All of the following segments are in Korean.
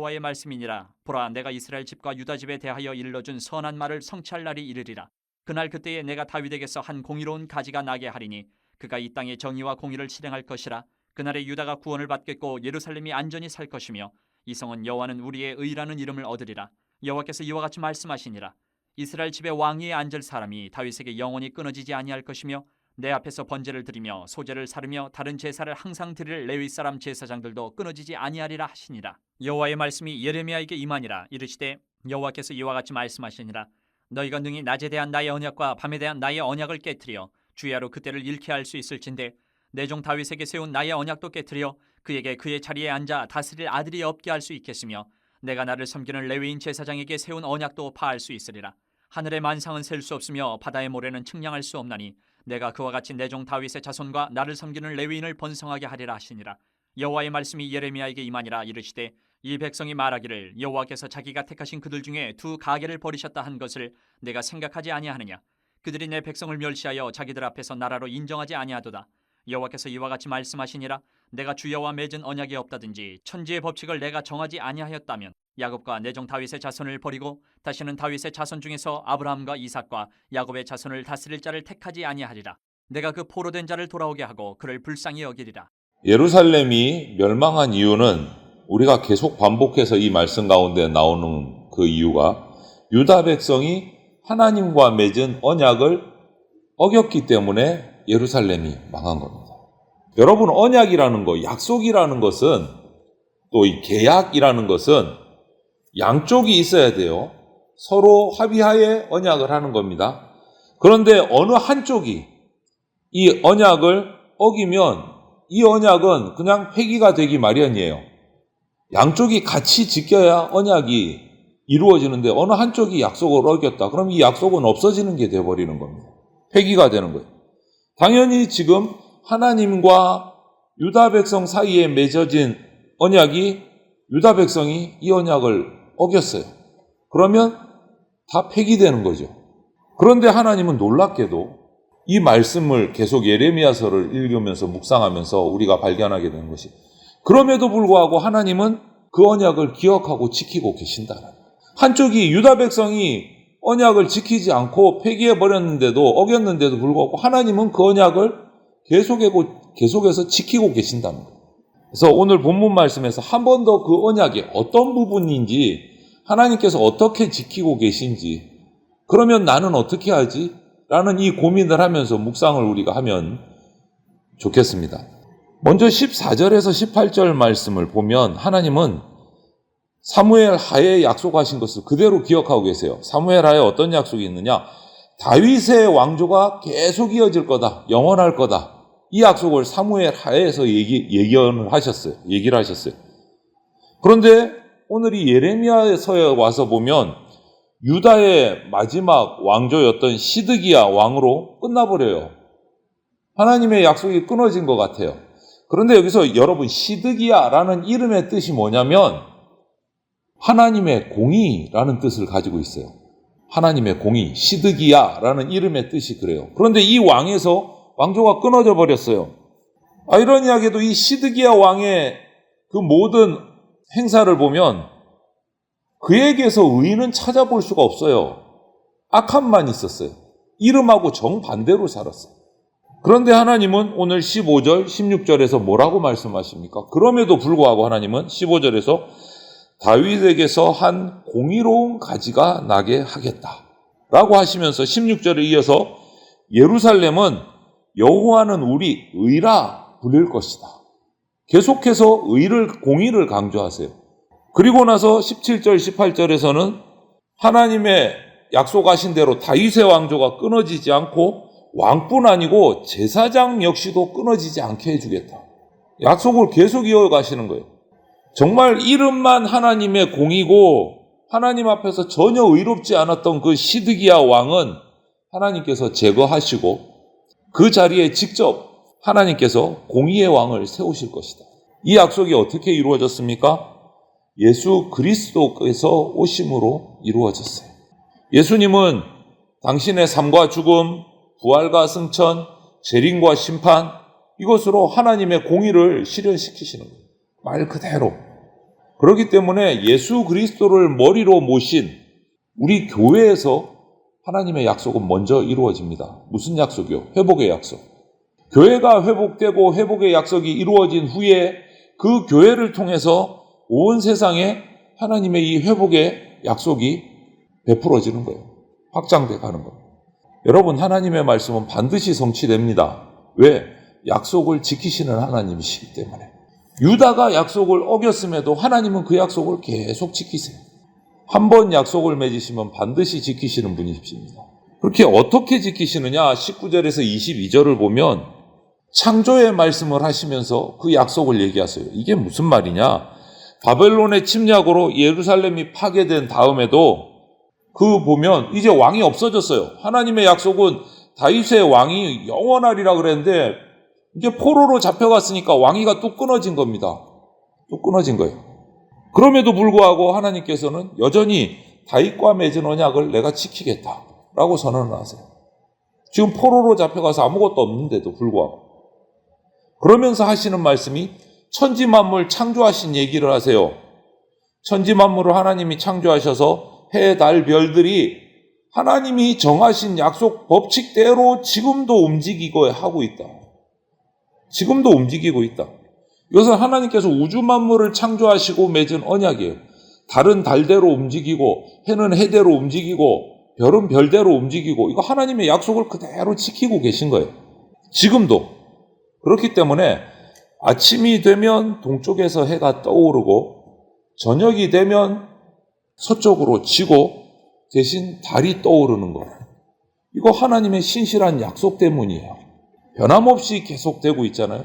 여호와의 말씀이니라. 보라, 내가 이스라엘 집과 유다 집에 대하여 일러준 선한 말을 성취할 날이 이르리라. 그날 그때에 내가 다윗에게서 한 공의로운 가지가 나게 하리니 그가 이 땅에 정의와 공의를 실행할 것이라. 그날에 유다가 구원을 받겠고 예루살렘이 안전히 살 것이며 이 성은 여호와는 우리의 의라는 이름을 얻으리라. 여호와께서 이와 같이 말씀하시니라. 이스라엘 집에 왕위에 앉을 사람이 다윗에게 영원히 끊어지지 아니할 것이며 내 앞에서 번제를 드리며 소제를 사르며 다른 제사를 항상 드릴 레위 사람 제사장들도 끊어지지 아니하리라 하시니라. 여호와의 말씀이 예레미야에게 임하니라. 이르시되 여호와께서 이와 같이 말씀하시니라. 너희가 능히 낮에 대한 나의 언약과 밤에 대한 나의 언약을 깨뜨려 주야로 그때를 잃게 할 수 있을진데 내 종 다윗에게 세운 나의 언약도 깨뜨려 그에게 그의 자리에 앉아 다스릴 아들이 없게 할 수 있겠으며 내가 나를 섬기는 레위인 제사장에게 세운 언약도 파할 수 있으리라. 하늘의 만상은 셀 수 없으며 바다의 모래는 측량할 수 없나니 내가 그와 같이 내 종 다윗의 자손과 나를 섬기는 레위인을 번성하게 하리라 하시니라. 여호와의 말씀이 예레미야에게 임하니라. 이르시되 이 백성이 말하기를 여호와께서 자기가 택하신 그들 중에 두 가게를 버리셨다 한 것을 내가 생각하지 아니하느냐. 그들이 내 백성을 멸시하여 자기들 앞에서 나라로 인정하지 아니하도다. 여호와께서 이와 같이 말씀하시니라. 내가 주여와 맺은 언약이 없다든지 천지의 법칙을 내가 정하지 아니하였다면 야곱과 내 종 다윗의 자손을 버리고 다시는 다윗의 자손 중에서 아브라함과 이삭과 야곱의 자손을 다스릴 자를 택하지 아니하리라. 내가 그 포로된 자를 돌아오게 하고 그를 불쌍히 여기리라. 예루살렘이 멸망한 이유는 우리가 계속 반복해서 이 말씀 가운데 나오는 그 이유가 유다 백성이 하나님과 맺은 언약을 어겼기 때문에 예루살렘이 망한 겁니다. 여러분, 언약이라는 거, 약속이라는 것은 또 이 계약이라는 것은 양쪽이 있어야 돼요. 서로 합의하에 언약을 하는 겁니다. 그런데 어느 한쪽이 이 언약을 어기면 이 언약은 그냥 폐기가 되기 마련이에요. 양쪽이 같이 지켜야 언약이 이루어지는데 어느 한쪽이 약속을 어겼다. 그럼 이 약속은 없어지는 게 되어버리는 겁니다. 폐기가 되는 거예요. 당연히 지금 하나님과 유다 백성 사이에 맺어진 언약이 유다 백성이 이 언약을 어겼어요. 그러면 다 폐기되는 거죠. 그런데 하나님은 놀랍게도 이 말씀을 계속 예레미야서를 읽으면서 묵상하면서 우리가 발견하게 되는 것이 그럼에도 불구하고 하나님은 그 언약을 기억하고 지키고 계신다. 한쪽이 유다 백성이 언약을 지키지 않고 폐기해버렸는데도 어겼는데도 불구하고 하나님은 그 언약을 계속해서 지키고 계신다는 거예요. 그래서 오늘 본문 말씀에서 한 번 더 그 언약의 어떤 부분인지 하나님께서 어떻게 지키고 계신지 그러면 나는 어떻게 하지? 라는 이 고민을 하면서 묵상을 우리가 하면 좋겠습니다. 먼저 14절에서 18절 말씀을 보면 하나님은 사무엘 하에 약속하신 것을 그대로 기억하고 계세요. 사무엘 하에 어떤 약속이 있느냐? 다윗의 왕조가 계속 이어질 거다. 영원할 거다. 이 약속을 사무엘 하에서 얘기를 하셨어요. 그런데 오늘 이 예레미야서에 와서 보면 유다의 마지막 왕조였던 시드기야 왕으로 끝나버려요. 하나님의 약속이 끊어진 것 같아요. 그런데 여기서 여러분 시드기야라는 이름의 뜻이 뭐냐면 하나님의 공의라는 뜻을 가지고 있어요. 하나님의 공의, 시드기야라는 이름의 뜻이 그래요. 그런데 이 왕에서 왕조가 끊어져 버렸어요. 아이러니하게도 이 시드기야 왕의 그 모든 행사를 보면 그에게서 의인은 찾아볼 수가 없어요. 악함만 있었어요. 이름하고 정반대로 살았어요. 그런데 하나님은 오늘 15절, 16절에서 뭐라고 말씀하십니까? 그럼에도 불구하고 하나님은 15절에서 다윗에게서 한 공의로운 가지가 나게 하겠다 라고 하시면서 16절에 이어서 예루살렘은 여호와는 우리 의라 부를 것이다. 계속해서 공의를 강조하세요. 그리고 나서 17절, 18절에서는 하나님의 약속하신 대로 다윗의 왕조가 끊어지지 않고 왕뿐 아니고 제사장 역시도 끊어지지 않게 해주겠다. 약속을 계속 이어가시는 거예요. 정말 이름만 하나님의 공이고 하나님 앞에서 전혀 의롭지 않았던 그 시드기야 왕은 하나님께서 제거하시고 그 자리에 직접 하나님께서 공의의 왕을 세우실 것이다. 이 약속이 어떻게 이루어졌습니까? 예수 그리스도께서 오심으로 이루어졌어요. 예수님은 당신의 삶과 죽음, 부활과 승천, 재림과 심판 이것으로 하나님의 공의를 실현시키시는 거예요. 말 그대로. 그렇기 때문에 예수 그리스도를 머리로 모신 우리 교회에서 하나님의 약속은 먼저 이루어집니다. 무슨 약속이요? 회복의 약속. 교회가 회복되고 회복의 약속이 이루어진 후에 그 교회를 통해서 온 세상에 하나님의 이 회복의 약속이 베풀어지는 거예요. 확장돼 가는 거예요. 여러분, 하나님의 말씀은 반드시 성취됩니다. 왜? 약속을 지키시는 하나님이시기 때문에. 유다가 약속을 어겼음에도 하나님은 그 약속을 계속 지키세요. 한 번 약속을 맺으시면 반드시 지키시는 분이십니다. 그렇게 어떻게 지키시느냐? 19절에서 22절을 보면 창조의 말씀을 하시면서 그 약속을 얘기하세요. 이게 무슨 말이냐? 바벨론의 침략으로 예루살렘이 파괴된 다음에도 그 보면 이제 왕이 없어졌어요. 하나님의 약속은 다윗의 왕이 영원하리라 그랬는데 이제 포로로 잡혀갔으니까 왕위가 뚝 끊어진 겁니다. 뚝 끊어진 거예요. 그럼에도 불구하고 하나님께서는 여전히 다윗과 맺은 언약을 내가 지키겠다라고 선언을 하세요. 지금 포로로 잡혀가서 아무것도 없는데도 불구하고. 그러면서 하시는 말씀이 천지 만물 창조하신 얘기를 하세요. 천지 만물을 하나님이 창조하셔서 해, 달, 별들이 하나님이 정하신 약속 법칙대로 지금도 움직이고 하고 있다. 지금도 움직이고 있다. 이것은 하나님께서 우주 만물을 창조하시고 맺은 언약이에요. 달은 달대로 움직이고 해는 해대로 움직이고 별은 별대로 움직이고 이거 하나님의 약속을 그대로 지키고 계신 거예요. 지금도. 그렇기 때문에 아침이 되면 동쪽에서 해가 떠오르고 저녁이 되면 서쪽으로 지고 대신 달이 떠오르는 거. 이거 하나님의 신실한 약속 때문이에요. 변함없이 계속되고 있잖아요.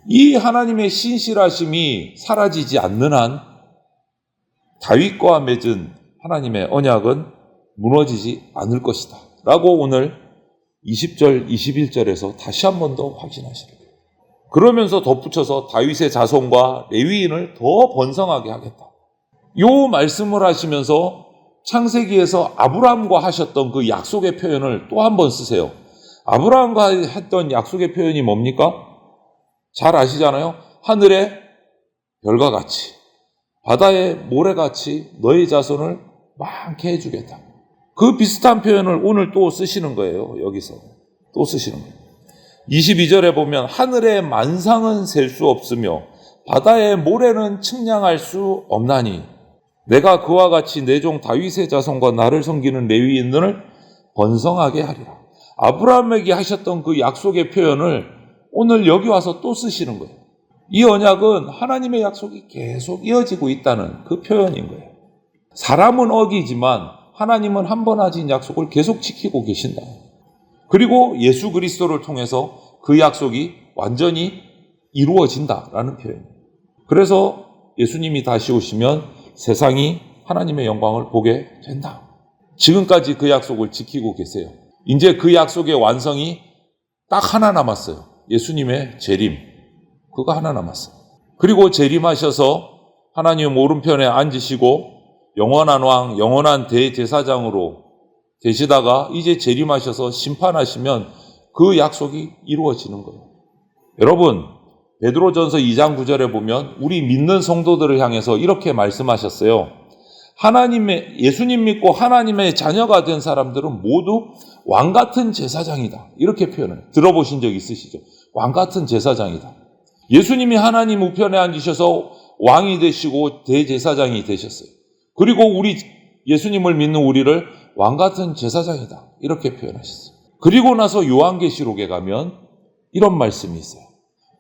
이 하나님의 신실하심이 사라지지 않는 한 다윗과 맺은 하나님의 언약은 무너지지 않을 것이다. 라고 오늘 20절, 21절에서 다시 한 번 더 확신하시는 거예요. 그러면서 덧붙여서 다윗의 자손과 레위인을 더 번성하게 하겠다. 요 말씀을 하시면서 창세기에서 아브라함과 하셨던 그 약속의 표현을 또 한 번 쓰세요. 아브라함과 했던 약속의 표현이 뭡니까? 잘 아시잖아요. 하늘의 별과 같이 바다의 모래같이 너희 자손을 많게 해주겠다. 그 비슷한 표현을 오늘 또 쓰시는 거예요. 여기서 또 쓰시는 거예요. 22절에 보면 하늘의 만상은 셀 수 없으며 바다의 모래는 측량할 수 없나니 내가 그와 같이 내 종 다윗의 자손과 나를 섬기는 레위인들을 번성하게 하리라. 아브라함에게 하셨던 그 약속의 표현을 오늘 여기 와서 또 쓰시는 거예요. 이 언약은 하나님의 약속이 계속 이어지고 있다는 그 표현인 거예요. 사람은 어기지만 하나님은 한 번 하신 약속을 계속 지키고 계신다. 그리고 예수 그리스도를 통해서 그 약속이 완전히 이루어진다라는 표현이에요. 그래서 예수님이 다시 오시면 세상이 하나님의 영광을 보게 된다. 지금까지 그 약속을 지키고 계세요. 이제 그 약속의 완성이 딱 하나 남았어요. 예수님의 재림. 그거 하나 남았어요. 그리고 재림하셔서 하나님 오른편에 앉으시고 영원한 왕, 영원한 대제사장으로 되시다가 이제 재림하셔서 심판하시면 그 약속이 이루어지는 거예요. 여러분, 베드로전서 2장 9절에 보면 우리 믿는 성도들을 향해서 이렇게 말씀하셨어요. 예수님 믿고 하나님의 자녀가 된 사람들은 모두 왕 같은 제사장이다. 이렇게 표현을 들어보신 적 있으시죠? 왕 같은 제사장이다. 예수님이 하나님 우편에 앉으셔서 왕이 되시고 대제사장이 되셨어요. 그리고 예수님을 믿는 우리를 왕 같은 제사장이다. 이렇게 표현하셨어요. 그리고 나서 요한계시록에 가면 이런 말씀이 있어요.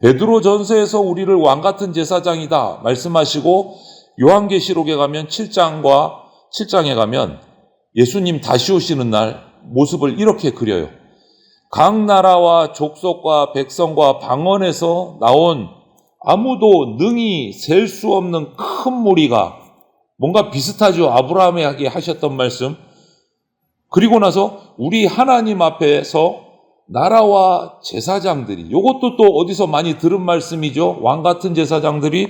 베드로전서에서 우리를 왕 같은 제사장이다 말씀하시고 요한계시록에 가면 7장에 가면 예수님 다시 오시는 날 모습을 이렇게 그려요. 각 나라와 족속과 백성과 방언에서 나온 아무도 능히 셀 수 없는 큰 무리가 뭔가 비슷하죠. 아브라함에게 하셨던 말씀. 그리고 나서 우리 하나님 앞에서 나라와 제사장들이, 이것도 또 어디서 많이 들은 말씀이죠. 왕 같은 제사장들이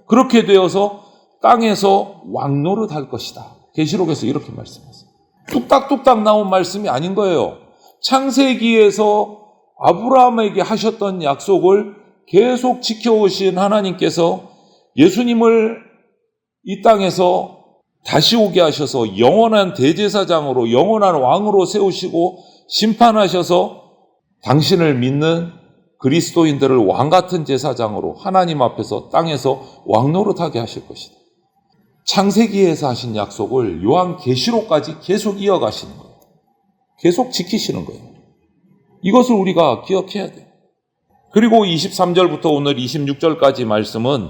그렇게 되어서 땅에서 왕노릇 할 것이다. 계시록에서 이렇게 말씀하세요. 뚝딱뚝딱 나온 말씀이 아닌 거예요. 창세기에서 아브라함에게 하셨던 약속을 계속 지켜오신 하나님께서 예수님을 이 땅에서 다시 오게 하셔서 영원한 대제사장으로 영원한 왕으로 세우시고 심판하셔서 당신을 믿는 그리스도인들을 왕같은 제사장으로 하나님 앞에서 땅에서 왕노릇하게 하실 것이다. 창세기에서 하신 약속을 요한계시록까지 계속 이어가시는 거예요. 계속 지키시는 거예요. 이것을 우리가 기억해야 돼요. 그리고 23절부터 오늘 26절까지 말씀은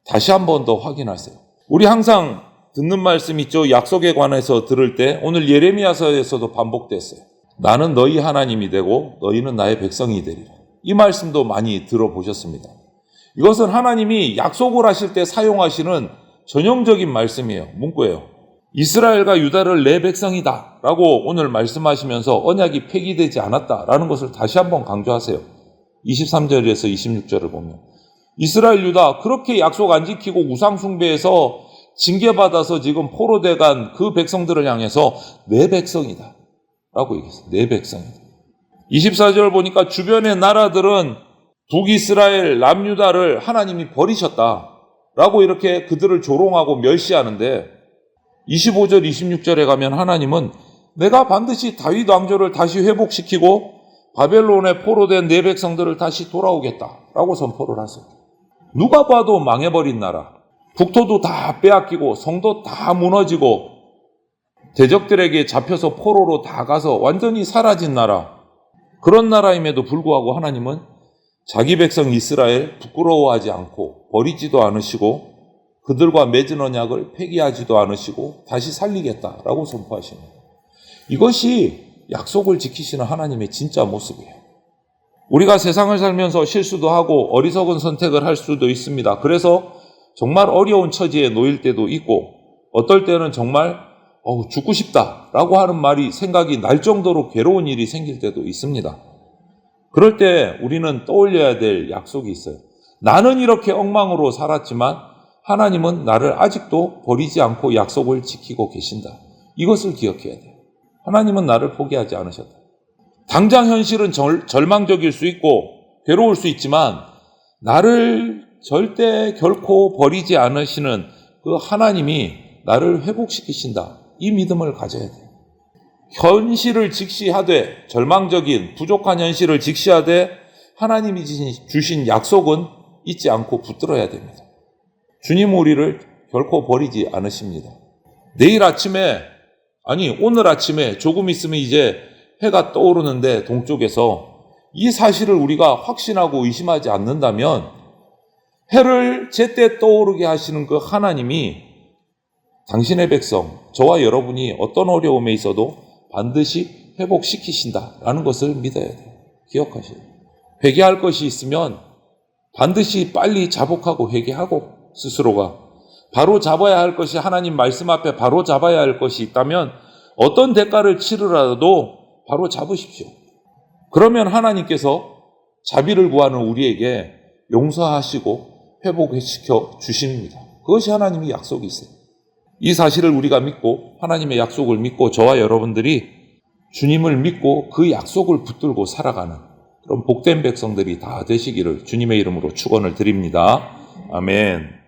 다시 한 번 더 확인하세요. 우리 항상 듣는 말씀 있죠? 약속에 관해서 들을 때 오늘 예레미야서에서도 반복됐어요. 나는 너희 하나님이 되고 너희는 나의 백성이 되리라. 이 말씀도 많이 들어보셨습니다. 이것은 하나님이 약속을 하실 때 사용하시는 전형적인 말씀이에요. 문구예요. 이스라엘과 유다를 내 백성이다 라고 오늘 말씀하시면서 언약이 폐기되지 않았다라는 것을 다시 한번 강조하세요. 23절에서 26절을 보면 이스라엘 유다 그렇게 약속 안 지키고 우상 숭배해서 징계받아서 지금 포로돼간 그 백성들을 향해서 내 백성이다 라고 얘기했어요. 내 백성이다. 24절 보니까 주변의 나라들은 북이스라엘 남유다를 하나님이 버리셨다 라고 이렇게 그들을 조롱하고 멸시하는데 25절 26절에 가면 하나님은 내가 반드시 다윗 왕조를 다시 회복시키고 바벨론에 포로된 내 백성들을 다시 돌아오겠다라고 선포를 하세요. 누가 봐도 망해버린 나라, 국토도 다 빼앗기고 성도 다 무너지고 대적들에게 잡혀서 포로로 다 가서 완전히 사라진 나라, 그런 나라임에도 불구하고 하나님은 자기 백성 이스라엘 부끄러워하지 않고 버리지도 않으시고 그들과 맺은 언약을 폐기하지도 않으시고 다시 살리겠다라고 선포하시는 거예요. 이것이 약속을 지키시는 하나님의 진짜 모습이에요. 우리가 세상을 살면서 실수도 하고 어리석은 선택을 할 수도 있습니다. 그래서 정말 어려운 처지에 놓일 때도 있고 어떨 때는 정말 죽고 싶다라고 하는 말이 생각이 날 정도로 괴로운 일이 생길 때도 있습니다. 그럴 때 우리는 떠올려야 될 약속이 있어요. 나는 이렇게 엉망으로 살았지만 하나님은 나를 아직도 버리지 않고 약속을 지키고 계신다. 이것을 기억해야 돼요. 하나님은 나를 포기하지 않으셨다. 당장 현실은 절망적일 수 있고 괴로울 수 있지만 나를 절대 결코 버리지 않으시는 그 하나님이 나를 회복시키신다. 이 믿음을 가져야 돼요. 현실을 직시하되 절망적인 부족한 현실을 직시하되 하나님이 주신 약속은 잊지 않고 붙들어야 됩니다. 주님 우리를 결코 버리지 않으십니다. 오늘 아침에 조금 있으면 이제 해가 떠오르는데 동쪽에서 이 사실을 우리가 확신하고 의심하지 않는다면 해를 제때 떠오르게 하시는 그 하나님이 당신의 백성, 저와 여러분이 어떤 어려움에 있어도 반드시 회복시키신다라는 것을 믿어야 돼요. 기억하셔야 돼요. 회개할 것이 있으면 반드시 빨리 자복하고 회개하고 스스로가 바로 잡아야 할 것이 하나님 말씀 앞에 바로 잡아야 할 것이 있다면 어떤 대가를 치르라도 바로 잡으십시오. 그러면 하나님께서 자비를 구하는 우리에게 용서하시고 회복시켜 주십니다. 그것이 하나님의 약속이 있어요. 이 사실을 우리가 믿고 하나님의 약속을 믿고 저와 여러분들이 주님을 믿고 그 약속을 붙들고 살아가는 그런 복된 백성들이 다 되시기를 주님의 이름으로 축원을 드립니다. 아멘.